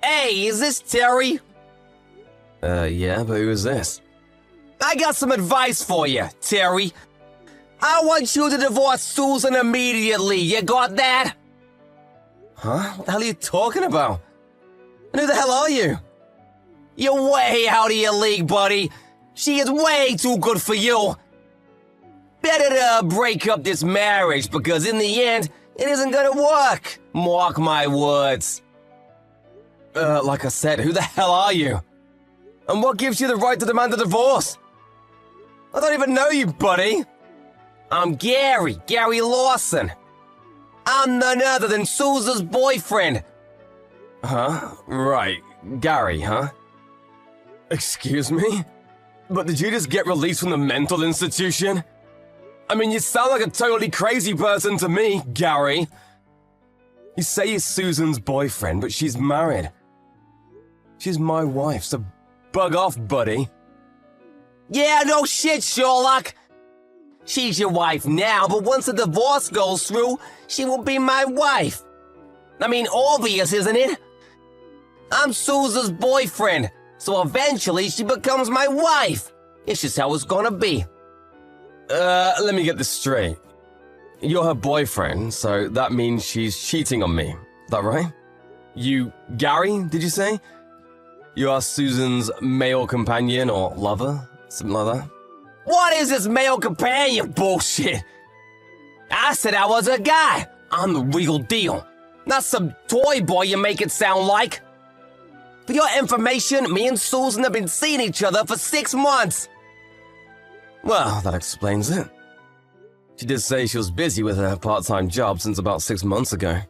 Hey, is this Terry? Yeah, but who is this? I got some advice for you, Terry. I want you to divorce Susan immediately. You got that? Huh? What the hell are you talking about? And who the hell are you? You're way out of your league, buddy. She is way too good for you. Better to break up this marriage because in the end, it isn't gonna work. Mark my words. Like I said, who the hell are you? And what gives you the right to demand a divorce? I don't even know you, buddy. I'm Gary Lawson. I'm none other than Susan's boyfriend. Huh? Right. Gary, huh? Excuse me? But did you just get released from the mental institution? I mean, you sound like a totally crazy person to me, Gary. You say you're Susan's boyfriend, but she's married. She's my wife, so bug off, buddy. Yeah, no shit, Sherlock. She's your wife now, but once the divorce goes through, she will be my wife. I mean, obvious, isn't it? I'm Susan's boyfriend, so eventually she becomes my wife. It's just how it's gonna be. Let me get this straight. You're her boyfriend, so that means she's cheating on me. Is that right? You, Gary, did you say? You are Susan's male companion or lover? Something like that? What is this male companion bullshit? I said I was a guy. I'm the real deal. Not some toy boy you make it sound like. For your information, me and Susan have been seeing each other for 6 months. Well, that explains it. She did say she was busy with her part-time job since about 6 months ago.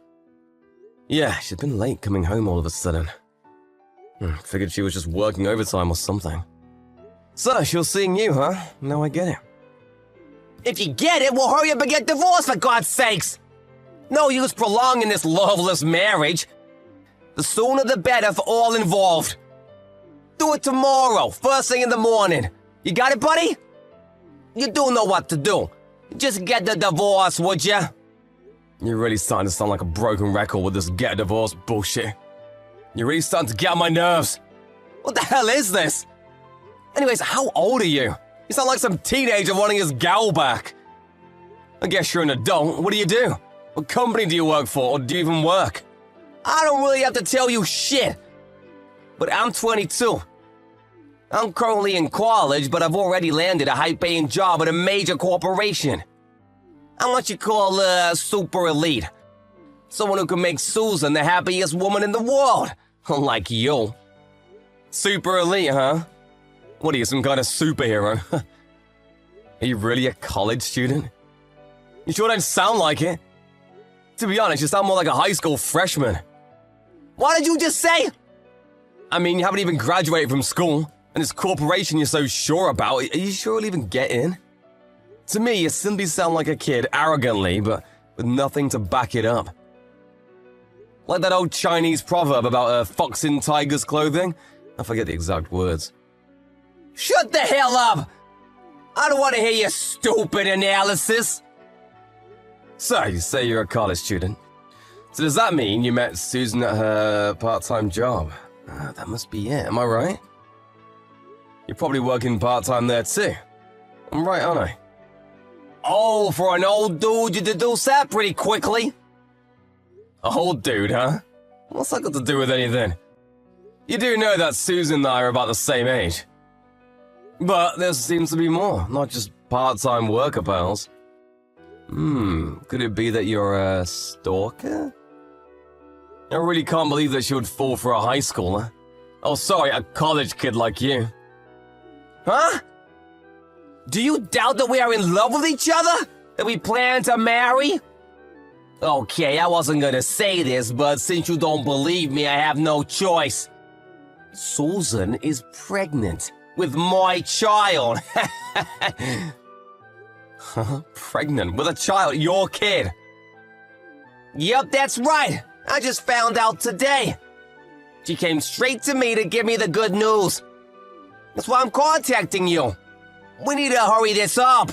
Yeah, she'd been late coming home all of a sudden. Figured she was just working overtime or something. So, she was seeing you, huh? Now I get it. If you get it, we'll hurry up and get divorced, for God's sakes. No use prolonging this loveless marriage. The sooner the better for all involved. Do it tomorrow, first thing in the morning. You got it, buddy? You do know what to do. Just get the divorce, would ya? You're really starting to sound like a broken record with this get a divorce bullshit. You're really starting to get on my nerves. What the hell is this? Anyways, how old are you? You sound like some teenager wanting his gal back. I guess you're an adult. What do? What company do you work for, or do you even work? I don't really have to tell you shit. But I'm 22. I'm currently in college, but I've already landed a high-paying job at a major corporation. I'm what you call super elite. Someone who can make Susan the happiest woman in the world. Like you. Super elite, huh? What are you, some kind of superhero? Are you really a college student? You sure don't sound like it. To be honest, you sound more like a high school freshman. What did you just say? I mean, you haven't even graduated from school, and this corporation you're so sure about, are you sure you'll even get in? To me, you simply sound like a kid arrogantly, but with nothing to back it up. Like that old Chinese proverb about a fox in tiger's clothing. I forget the exact words. Shut the hell up! I don't want to hear your stupid analysis. So, you say you're a college student. So does that mean you met Susan at her part-time job? That must be it, am I right? You're probably working part-time there too. I'm right, aren't I? Oh, for an old dude, you deduce that pretty quickly. Old dude, huh? What's that got to do with anything? You do know that Susan and I are about the same age. But there seems to be more, not just part-time worker pals. Could it be that you're a stalker? I really can't believe that she would fall for a high schooler. Oh, sorry, a college kid like you. Huh? Do you doubt that we are in love with each other? That we plan to marry? Okay, I wasn't gonna say this, but since you don't believe me, I have no choice. Susan is pregnant with my child. Pregnant with a child, your kid? Yep, that's right. I just found out today. She came straight to me to give me the good news. That's why I'm contacting you. We need to hurry this up.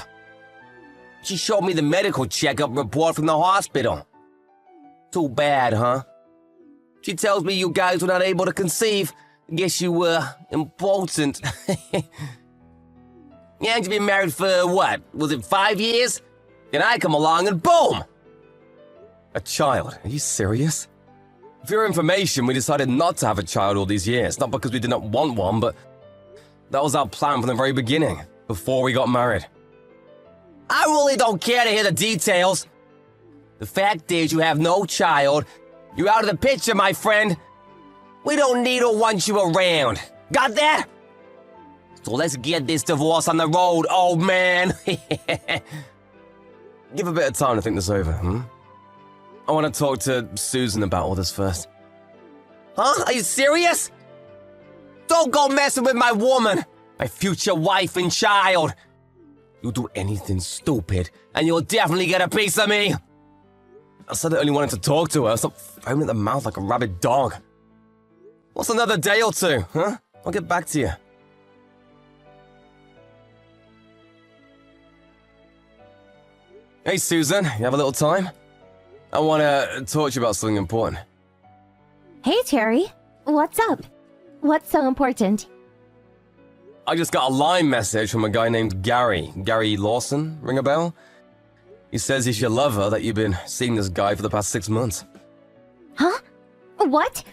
She showed me the medical checkup report from the hospital. Too bad, huh? She tells me you guys were not able to conceive. Guess you were important. Yeah, you've been married for what? Was it 5 years? Then I come along and boom! A child? Are you serious? For your information, we decided not to have a child all these years. Not because we did not want one, but that was our plan from the very beginning, before we got married. I really don't care to hear the details. The fact is you have no child. You're out of the picture, my friend. We don't need or want you around. Got that? So let's get this divorce on the road, old man. Give a bit of time to think this over, I want to talk to Susan about all this first. Huh? Are you serious? Don't go messing with my woman, my future wife and child. You do anything stupid, and you'll definitely get a piece of me. I said I only wanted to talk to her. Stop foaming at the mouth like a rabid dog. What's another day or two, huh? I'll get back to you. Hey, Susan, you have a little time? I want to talk to you about something important. Hey, Terry. What's up? What's so important? I just got a line message from a guy named Gary. Gary Lawson, ring a bell? He says he's your lover, that you've been seeing this guy for the past 6 months. Huh? What?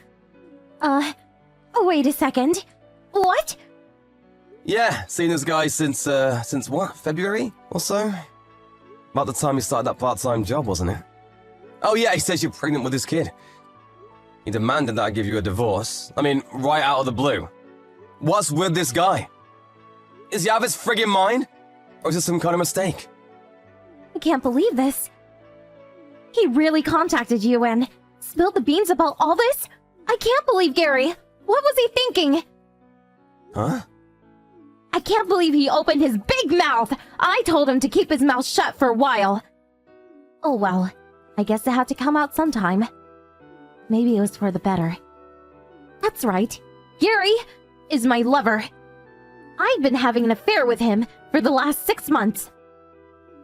Wait a second. What? Yeah, seen this guy since what, February or so? About the time he started that part-time job, wasn't it? Oh yeah, he says you're pregnant with his kid. He demanded that I give you a divorce. I mean, right out of the blue. What's with this guy? Is he out of his friggin' mind? Or is this some kind of mistake? I can't believe this. He really contacted you and spilled the beans about all this? I can't believe Gary. What was he thinking? Huh? I can't believe he opened his big mouth. I told him to keep his mouth shut for a while. Oh well, I guess it had to come out sometime. Maybe it was for the better. That's right. Gary is my lover. I've been having an affair with him for the last 6 months.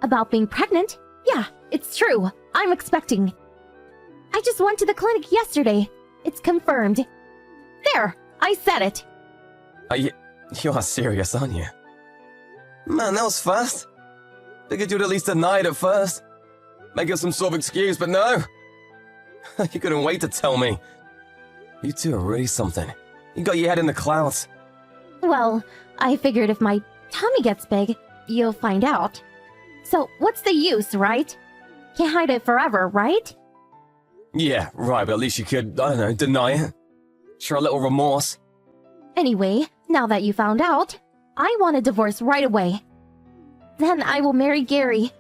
About being pregnant? Yeah, it's true. I'm expecting. I just went to the clinic yesterday. It's confirmed. There, I said it. You are serious, aren't you? Man, that was fast. Figured you'd at least deny it at first. Make up some sort of excuse, but no. You couldn't wait to tell me. You two are really something. You got your head in the clouds. Well, I figured if my tummy gets big, you'll find out. So what's the use, right? Can't hide it forever, right? Yeah, right, but at least you could, I don't know, deny it. Show a little remorse. Anyway, now that you found out, I want a divorce right away. Then I will marry Gary.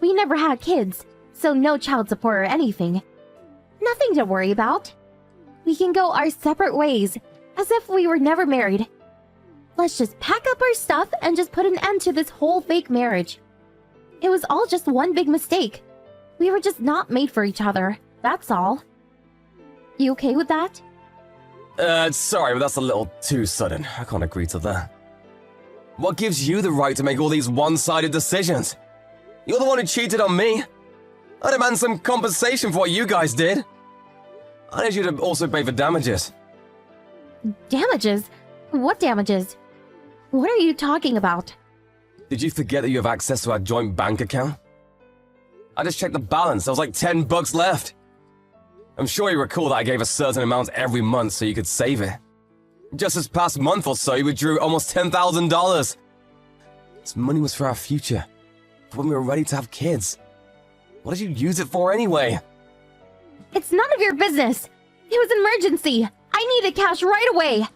We never had kids, so no child support or anything. Nothing to worry about. We can go our separate ways, as if we were never married. Let's just pack up our stuff and just put an end to this whole fake marriage. It was all just one big mistake. We were just not made for each other, that's all. You okay with that? Sorry, but that's a little too sudden. I can't agree to that. What gives you the right to make all these one-sided decisions? You're the one who cheated on me. I demand some compensation for what you guys did. I need you to also pay for damages. Damages? What damages? What are you talking about? Did you forget that you have access to our joint bank account? I just checked the balance. There was like $10 left. I'm sure you recall that I gave a certain amount every month so you could save it. Just this past month or so, you withdrew almost $10,000. This money was for our future, for when we were ready to have kids. What did you use it for anyway? It's none of your business. It was an emergency. I needed cash right away.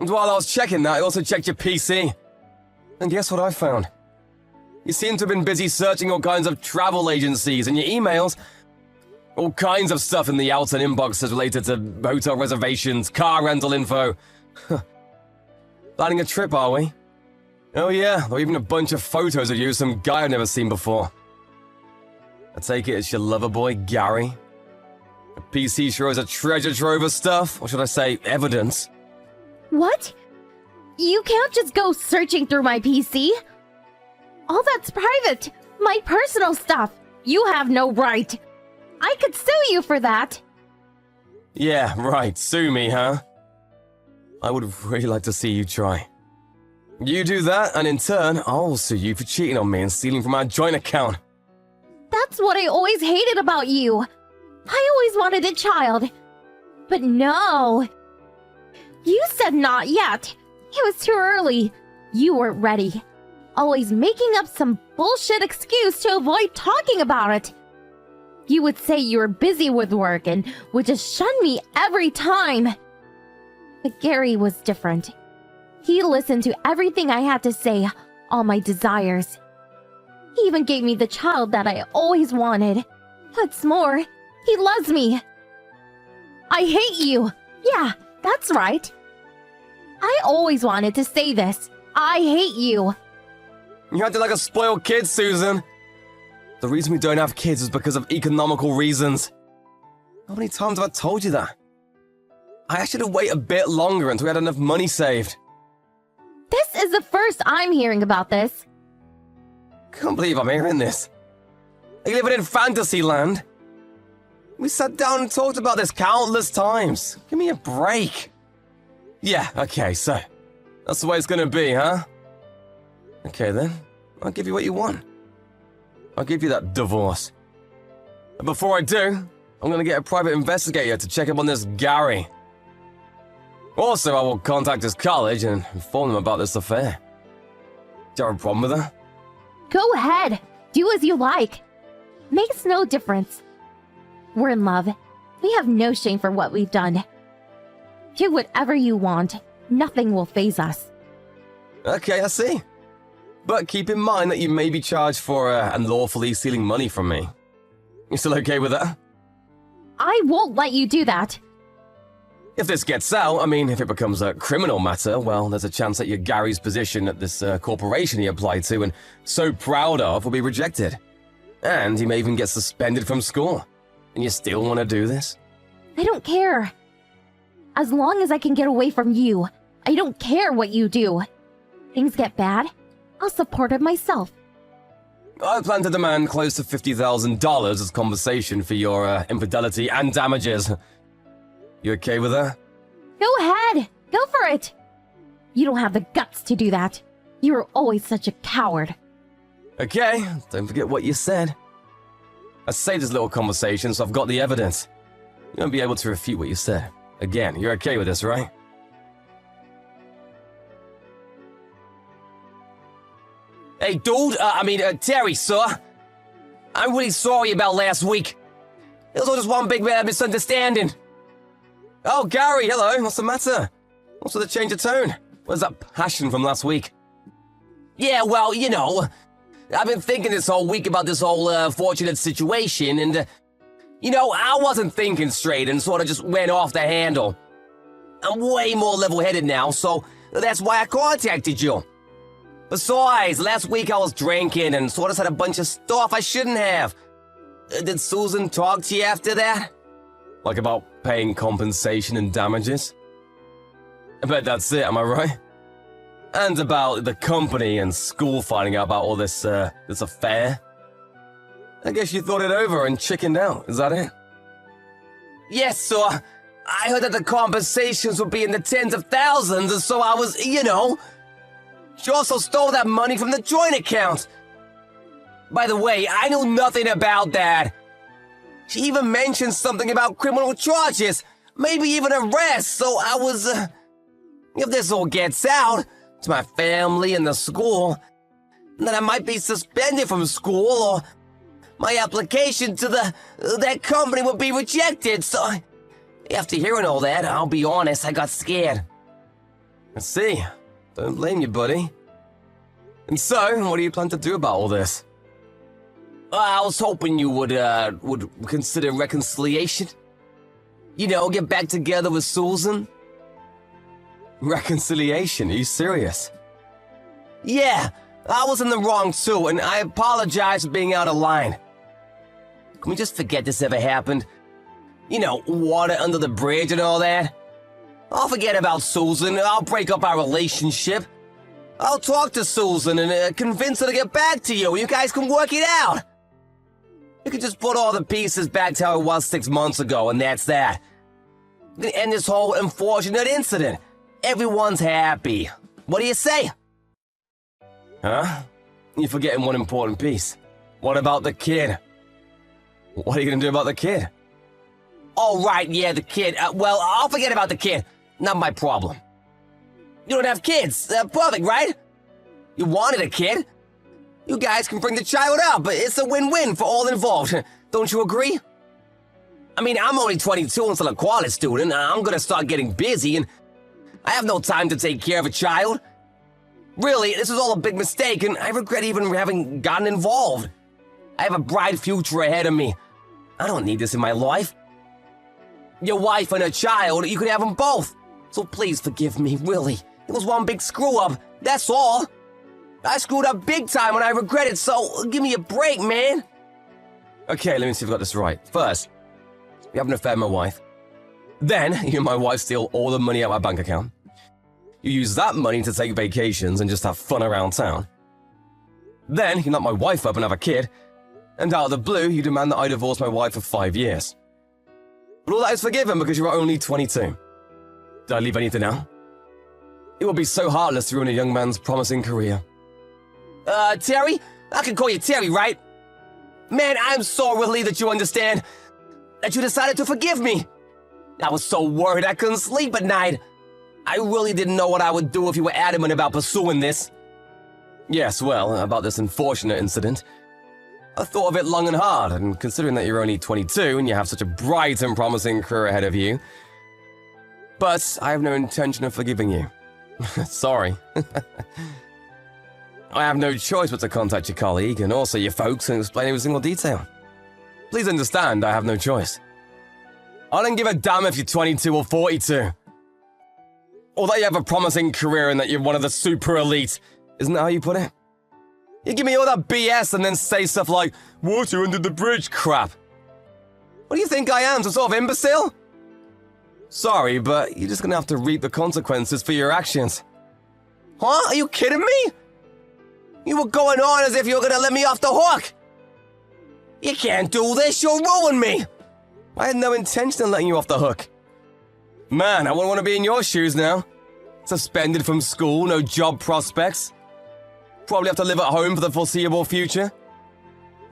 And while I was checking that, I also checked your PC. And guess what I found? You seem to have been busy searching all kinds of travel agencies and your emails. All kinds of stuff in the outer inboxes related to hotel reservations, car rental info. Planning a trip, are we? Oh yeah, there were even a bunch of photos of you with some guy I've never seen before. I take it it's your lover boy, Gary. The PC sure is a treasure trove of stuff, or should I say, evidence. What? You can't just go searching through my PC. All that's private. My personal stuff. You have no right. I could sue you for that. Yeah, right, sue me, huh? I would really like to see you try. You do that, and in turn, I'll sue you for cheating on me and stealing from our joint account. That's what I always hated about you. I always wanted a child. But no. You said not yet. It was too early. You weren't ready. Always making up some bullshit excuse to avoid talking about it. You would say you were busy with work and would just shun me every time. But Gary was different. He listened to everything I had to say, all my desires. He even gave me the child that I always wanted. What's more, he loves me. I hate you. Yeah, that's right. I always wanted to say this. I hate you. You acted like a spoiled kid, Susan. The reason we don't have kids is because of economical reasons. How many times have I told you that? I asked you to wait a bit longer until we had enough money saved. This is the first I'm hearing about this. Can't believe I'm hearing this. Are you living in fantasy land? We sat down and talked about this countless times. Give me a break. Yeah, okay, so that's the way it's gonna be, huh? Okay then, I'll give you what you want. I'll give you that divorce. But before I do, I'm gonna get a private investigator to check up on this Gary. Also, I will contact his college and inform them about this affair. Do you have a problem with that? Go ahead. Do as you like. Makes no difference. We're in love. We have no shame for what we've done. Do whatever you want. Nothing will faze us. Okay, I see. But keep in mind that you may be charged for unlawfully stealing money from me. You still okay with that? I won't let you do that. If this gets out, I mean, if it becomes a criminal matter, well, there's a chance that your Gary's position at this corporation he applied to and so proud of will be rejected. And he may even get suspended from school. And you still want to do this? I don't care. As long as I can get away from you, I don't care what you do. Things get bad, I'll support it myself. I plan to demand close to $50,000 as compensation for your infidelity and damages. You okay with that? Go ahead. Go for it. You don't have the guts to do that. You were always such a coward. Okay, don't forget what you said. I saved this little conversation, so I've got the evidence. You won't be able to refute what you said. Again, you're okay with this, right? Hey, dude, Terry, sir. I'm really sorry about last week. It was all just one big misunderstanding. Oh, Gary, hello. What's the matter? What's with the change of tone? Where's that passion from last week? Yeah, well, you know, I've been thinking this whole week about this whole fortunate situation, and, I wasn't thinking straight and sort of just went off the handle. I'm way more level-headed now, so that's why I contacted you. Besides, last week I was drinking and sort of said a bunch of stuff I shouldn't have. Did Susan talk to you after that? Like about paying compensation and damages? I bet that's it, am I right? And about the company and school finding out about all this affair? I guess you thought it over and chickened out, is that it? Yes, sir. I heard that the compensations would be in the tens of thousands, and so I was, She also stole that money from the joint account. By the way, I knew nothing about that. She even mentioned something about criminal charges, maybe even arrest, so I was, if this all gets out to my family and the school, then I might be suspended from school, or my application to that company would be rejected, so after hearing all that, I'll be honest, I got scared. I see. Don't blame you, buddy. And so, what do you plan to do about all this? I was hoping you would consider reconciliation. Get back together with Susan. Reconciliation? Are you serious? Yeah, I was in the wrong too, and I apologize for being out of line. Can we just forget this ever happened? Water under the bridge and all that? I'll forget about Susan, I'll break up our relationship. I'll talk to Susan and convince her to get back to you. You guys can work it out. You can just put all the pieces back to how it was 6 months ago, and that's that. Gonna end this whole unfortunate incident. Everyone's happy. What do you say? Huh? You're forgetting one important piece. What about the kid? What are you gonna do about the kid? Oh, right, yeah, the kid. Well, I'll forget about the kid. Not my problem. You don't have kids. Perfect, right? You wanted a kid. You guys can bring the child up, but it's a win-win for all involved. Don't you agree? I mean, I'm only 22 and still a college student. I'm gonna start getting busy, and I have no time to take care of a child. Really, this was all a big mistake, and I regret even having gotten involved. I have a bright future ahead of me. I don't need this in my life. Your wife and a child, you could have them both. So please forgive me, really. It was one big screw-up, that's all. I screwed up big time and I regret it, so give me a break, man. Okay, let me see if I got this right. First, you have an affair with my wife. Then, you and my wife steal all the money out of my bank account. You use that money to take vacations and just have fun around town. Then, you knock my wife up and have a kid. And out of the blue, you demand that I divorce my wife for 5 years. But all that is forgiven because you are only 22. Did I leave anything out? It would be so heartless to ruin a young man's promising career. Terry? I can call you Terry, right? Man, I'm so relieved that you understand. That you decided to forgive me. I was so worried I couldn't sleep at night. I really didn't know what I would do if you were adamant about pursuing this. Yes, well, about this unfortunate incident. I thought of it long and hard, and considering that you're only 22 and you have such a bright and promising career ahead of you. But I have no intention of forgiving you. Sorry. I have no choice but to contact your colleague and also your folks and explain every single detail. Please understand, I have no choice. I don't give a damn if you're 22 or 42. Or that you have a promising career and that you're one of the super elite. Isn't that how you put it? You give me all that BS and then say stuff like, water under the bridge crap. What do you think I am, some sort of imbecile? Sorry, but you're just gonna have to reap the consequences for your actions. Huh? Are you kidding me? You were going on as if you were gonna let me off the hook. You can't do this, you'll ruin me. I had no intention of letting you off the hook. Man, I wouldn't want to be in your shoes now. Suspended from school, no job prospects. Probably have to live at home for the foreseeable future.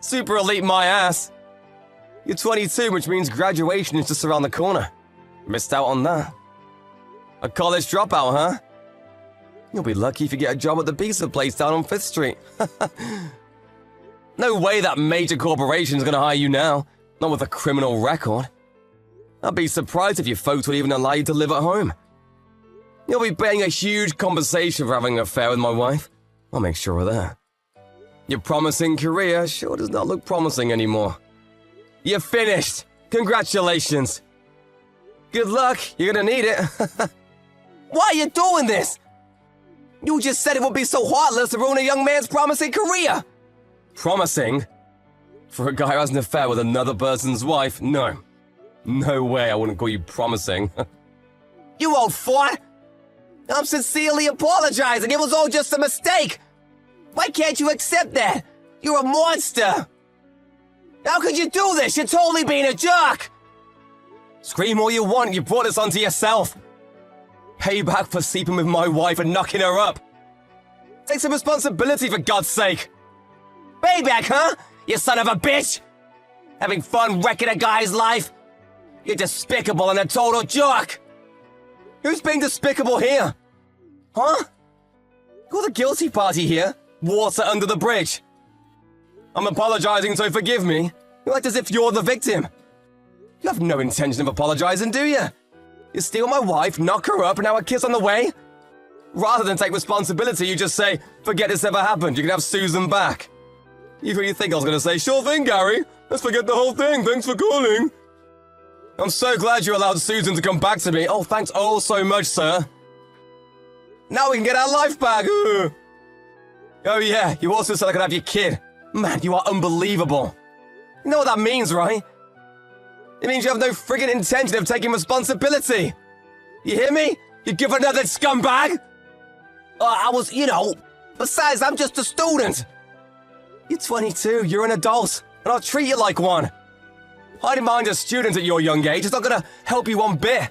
Super elite my ass. You're 22, which means graduation is just around the corner. Missed out on that. A college dropout, huh? You'll be lucky if you get a job at the pizza place down on 5th Street. No way that major corporation's gonna hire you now. Not with a criminal record. I'd be surprised if your folks would even allow you to live at home. You'll be paying a huge compensation for having an affair with my wife. I'll make sure of that. Your promising career sure does not look promising anymore. You're finished. Congratulations. Good luck. You're gonna need it. Why are you doing this? You just said it would be so heartless to ruin a young man's promising career. Promising? For a guy who has an affair with another person's wife? No. No way I wouldn't call you promising. You old fart. I'm sincerely apologizing. It was all just a mistake. Why can't you accept that? You're a monster. How could you do this? You're totally being a jerk. Scream all you want, you brought this onto yourself. Payback for sleeping with my wife and knocking her up. Take some responsibility for God's sake. Payback, huh? You son of a bitch. Having fun wrecking a guy's life? You're despicable and a total jerk. Who's being despicable here? Huh? You're the guilty party here. Water under the bridge. I'm apologizing, so forgive me. You act as if you're the victim. You have no intention of apologizing, do you? You steal my wife, knock her up, and now a kiss on the way? Rather than take responsibility, you just say, forget this ever happened, you can have Susan back. You really think I was going to say, sure thing, Gary. Let's forget the whole thing, thanks for calling. I'm so glad you allowed Susan to come back to me. Oh, thanks oh so much, sir. Now we can get our life back. Ugh. Oh yeah, you also said I could have your kid. Man, you are unbelievable. You know what that means, right? It means you have no friggin' intention of taking responsibility. You hear me? You give another scumbag? I was, besides, I'm just a student. You're 22, you're an adult, and I'll treat you like one. Hiding behind a student at your young age is not gonna help you one bit.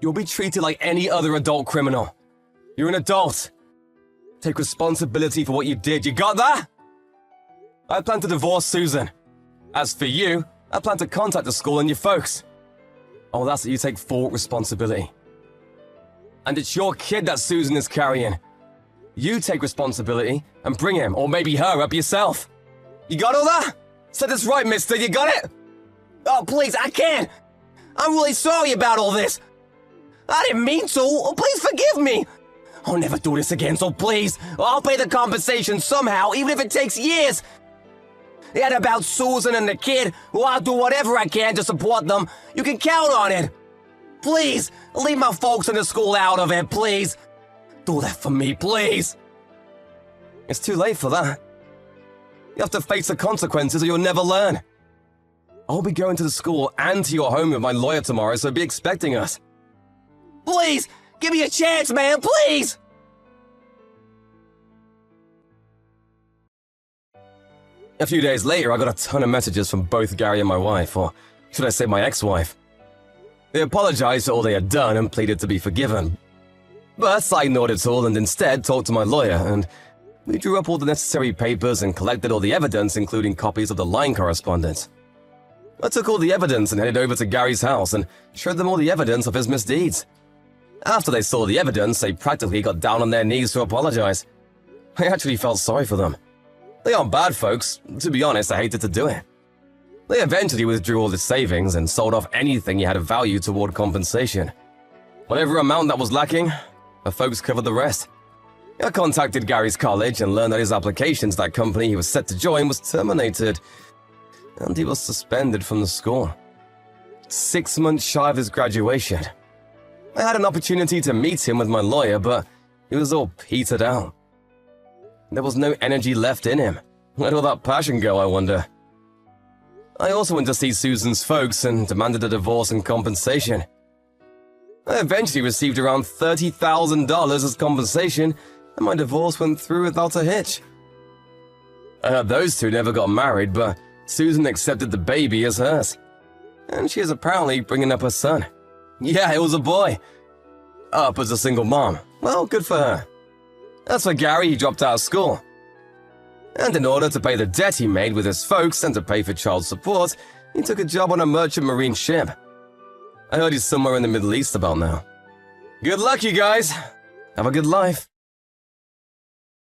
You'll be treated like any other adult criminal. You're an adult. Take responsibility for what you did. You got that? I plan to divorce Susan. As for you, I plan to contact the school and your folks. Oh, that's that you take full responsibility. And it's your kid that Susan is carrying. You take responsibility and bring him, or maybe her, up yourself. You got all that? Said this right, mister, you got it? Oh, please, I can't. I'm really sorry about all this. I didn't mean to. Oh, please forgive me. I'll never do this again, so please, I'll pay the compensation somehow, even if it takes years. And about Susan and the kid, well, I'll do whatever I can to support them. You can count on it. Please, leave my folks in the school out of it, please. Do that for me, please. It's too late for that. You have to face the consequences or you'll never learn. I'll be going to the school and to your home with my lawyer tomorrow, so be expecting us. Please, give me a chance, man, please. A few days later, I got a ton of messages from both Gary and my wife, or should I say my ex-wife. They apologized for all they had done and pleaded to be forgiven. But I ignored it all and instead talked to my lawyer, and we drew up all the necessary papers and collected all the evidence, including copies of the line correspondence. I took all the evidence and headed over to Gary's house and showed them all the evidence of his misdeeds. After they saw the evidence, they practically got down on their knees to apologize. I actually felt sorry for them. They aren't bad folks. To be honest, I hated to do it. They eventually withdrew all the savings and sold off anything he had of value toward compensation. Whatever amount that was lacking, the folks covered the rest. I contacted Gary's college and learned that his application to that company he was set to join was terminated, and he was suspended from the school. 6 months shy of his graduation. I had an opportunity to meet him with my lawyer, but he was all petered out. There was no energy left in him. Where'd all that passion go, I wonder? I also went to see Susan's folks and demanded a divorce and compensation. I eventually received around $30,000 as compensation, and my divorce went through without a hitch. I heard those two never got married, but Susan accepted the baby as hers. And she is apparently bringing up her son. Yeah, it was a boy. Up as a single mom. Well, good for her. As for Gary, he dropped out of school. And in order to pay the debt he made with his folks and to pay for child support, he took a job on a merchant marine ship. I heard he's somewhere in the Middle East about now. Good luck, you guys. Have a good life.